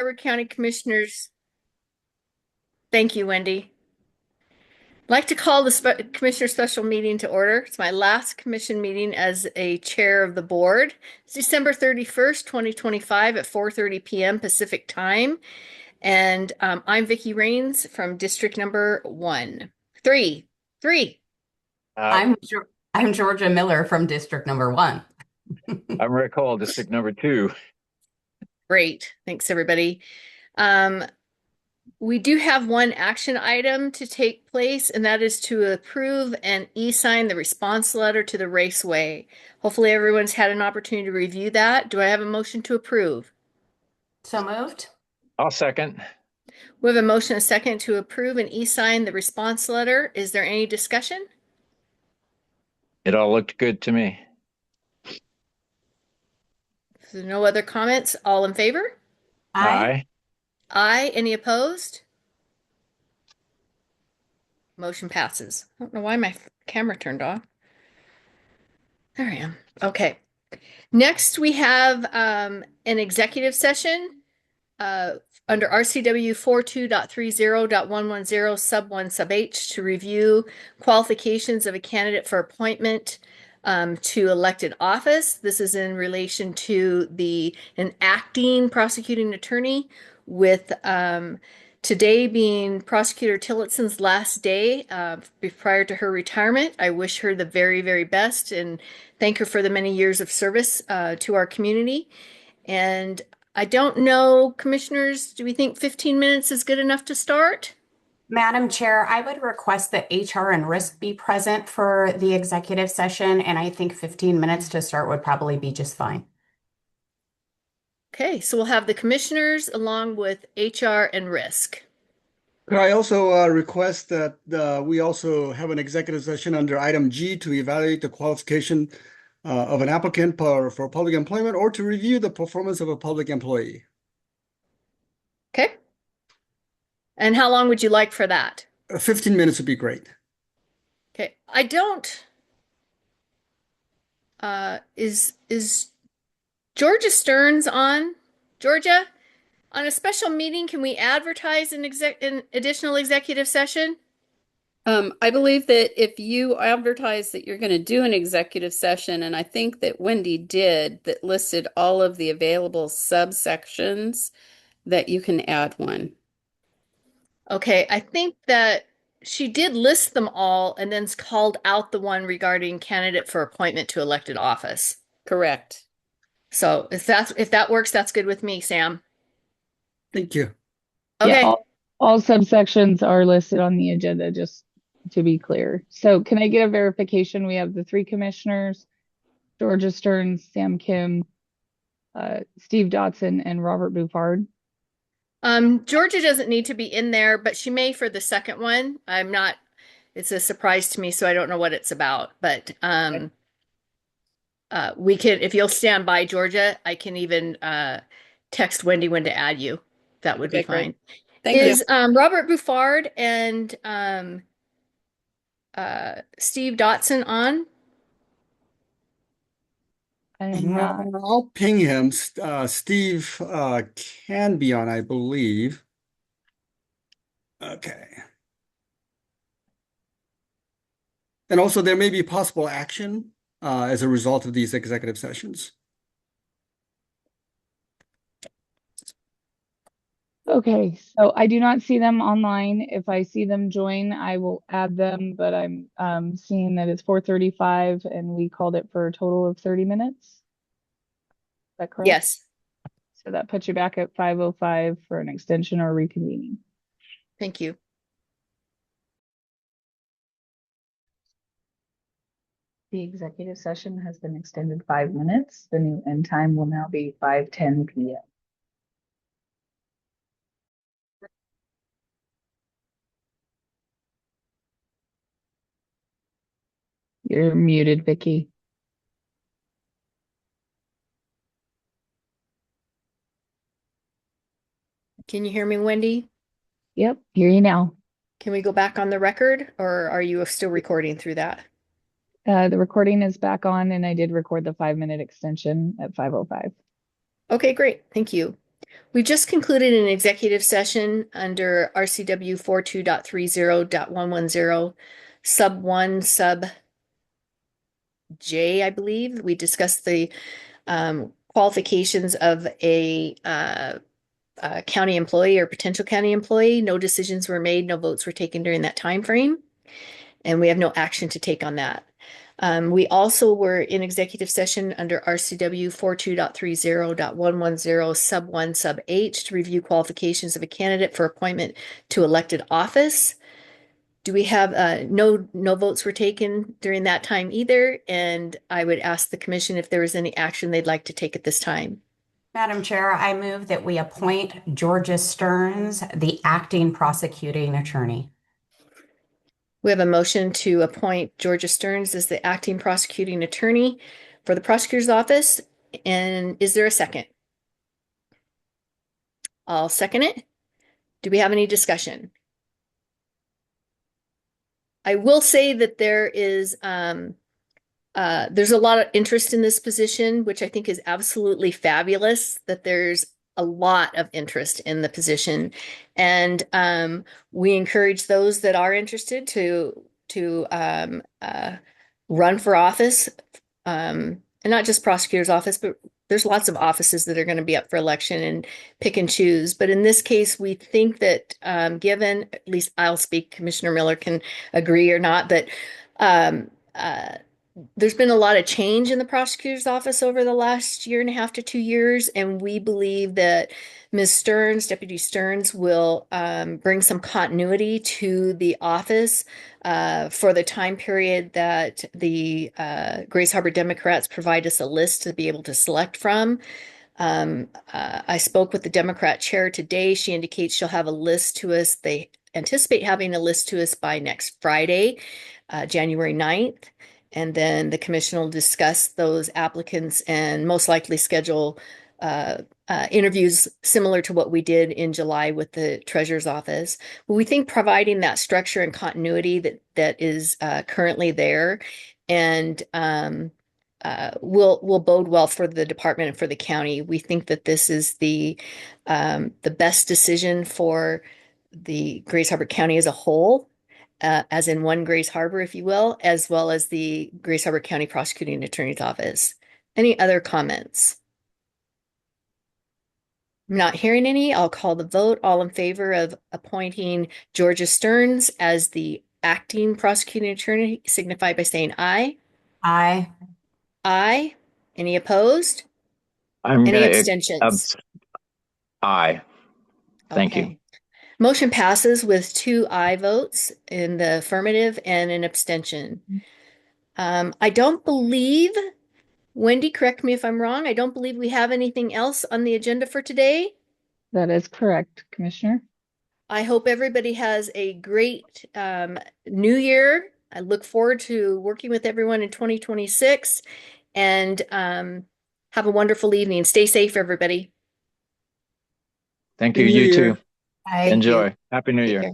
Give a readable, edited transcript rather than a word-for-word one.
Broward County Commissioners. Thank you, Wendy. I'd like to call the Commissioner Special Meeting to order. It's my last commission meeting as a chair of the board. It's December 31st, 2025 at 4:30 p.m. Pacific Time. And I'm Vicki Rains from District Number 3. Uh, I'm Georgia Miller from District Number 1. I'm Rick Hall, District Number 2. Great. Thanks, everybody. We do have one action item to take place, and that is to approve and e-sign the response letter to the Raceway. Hopefully everyone's had an opportunity to review that. Do I have a motion to approve? So moved. I'll second. We have a motion and a second to approve and e-sign the response letter. Is there any discussion? It all looked good to me. If there's no other comments, all in favor? Aye. Aye. Any opposed? Motion passes. I don't know why my camera turned off. There I am. Okay. Next, we have an executive session under RCW 42.30.110 sub 1 sub H to review qualifications of a candidate for appointment to elected office. This is in relation to an acting prosecuting attorney with today being Prosecutor Tillotson's last day prior to her retirement. I wish her the very, very best and thank her for the many years of service to our community. And I don't know, commissioners, do we think 15 minutes is good enough to start? Madam Chair, I would request that HR and Risk be present for the executive session, and I think 15 minutes to start would probably be just fine. Okay, so we'll have the commissioners along with HR and Risk. Could I also request that we also have an executive session under item G to evaluate the qualification of an applicant for public employment or to review the performance of a public employee? Okay. And how long would you like for that? 15 minutes would be great. Okay, I don't. Is Georgia Stearns on? Georgia, on a special meeting, can we advertise an additional executive session? I believe that if you advertise that you're going to do an executive session, and I think that Wendy did, that listed all of the available subsections, that you can add one. Okay, I think that she did list them all and then called out the one regarding candidate for appointment to elected office. Correct. So if that works, that's good with me, Sam. Thank you. Okay. Yeah, all subsections are listed on the agenda, just to be clear. So can I get a verification? We have the 3 commissioners, Georgia Stearns, Sam Kim, Steve Dotson, and Robert Bouffard. Georgia doesn't need to be in there, but she may for the second one. It's a surprise to me, so I don't know what it's about. But we can, if you'll stand by, Georgia, I can even text Wendy when to add you. That would be fine. Thank you. Is Robert Bouffard and Steve Dotson on? I'll ping him. Steve can be on, I believe. Okay. And also there may be possible action as a result of these executive sessions. Okay, so I do not see them online. If I see them join, I will add them, but I'm seeing that it's 4:35 and we called it for a total of 30 minutes. Is that correct? Yes. So that puts you back at 5:05 for an extension or reconvening. Thank you. The executive session has been extended 5 minutes. The new end time will now be 5:10 p.m. You're muted, Vicki. Can you hear me, Wendy? Yep, hear you now. Can we go back on the record, or are you still recording through that? The recording is back on, and I did record the 5-minute extension at 5:05. Okay, great. Thank you. We just concluded an executive session under RCW 42.30.110, sub 1, sub J, I believe. We discussed the qualifications of a county employee or potential county employee. No decisions were made, no votes were taken during that time frame, and we have no action to take on that. We also were in executive session under RCW 42.30.110 sub 1 sub H to review qualifications of a candidate for appointment to elected office. Do we have no votes were taken during that time either? And I would ask the commission if there was any action they'd like to take at this time. Madam Chair, I move that we appoint Georgia Stearns, the acting prosecuting attorney. We have a motion to appoint Georgia Stearns as the acting prosecuting attorney for the prosecutor's office. And is there a second? I'll second it. Do we have any discussion? I will say that there's a lot of interest in this position, which I think is absolutely fabulous, that there's a lot of interest in the position. And we encourage those that are interested to run for office, and not just prosecutor's office, but there's lots of offices that are going to be up for election and pick and choose. But in this case, we think that given, at least I'll speak, Commissioner Miller can agree or not, but there's been a lot of change in the prosecutor's office over the last 1.5 to 2 years, and we believe that Ms. Stearns, Deputy Stearns, will bring some continuity to the office for the time period that the Grays Harbor Democrats provide us a list to be able to select from. I spoke with the Democrat chair today. She indicates she'll have a list to us. They anticipate having a list to us by next Friday, January 9th. And then the commission will discuss those applicants and most likely schedule interviews similar to what we did in July with the treasurer's office. But we think providing that structure and continuity that is currently there and will bode well for the department and for the county. We think that this is the best decision for the Grays Harbor County as a whole. As in one Grays Harbor, if you will, as well as the Grays Harbor County Prosecuting Attorney's Office. Any other comments? I'm not hearing any. I'll call the vote. All in favor of appointing Georgia Stearns as the acting prosecuting attorney signify by saying aye. Aye. Aye. Any opposed? I'm Any going abstentions? aye. Thank you. Okay. Motion passes with 2 aye votes in the affirmative and an abstention. I don't believe, Wendy, correct me if I'm wrong, I don't believe we have anything else on the agenda for today. That is correct, Commissioner. I hope everybody has a great new year. I look forward to working with everyone in 2026 and have a wonderful evening. Stay safe, everybody. Thank you. Happy New You Year. too. Aye. Enjoy. Happy New Take Year. care.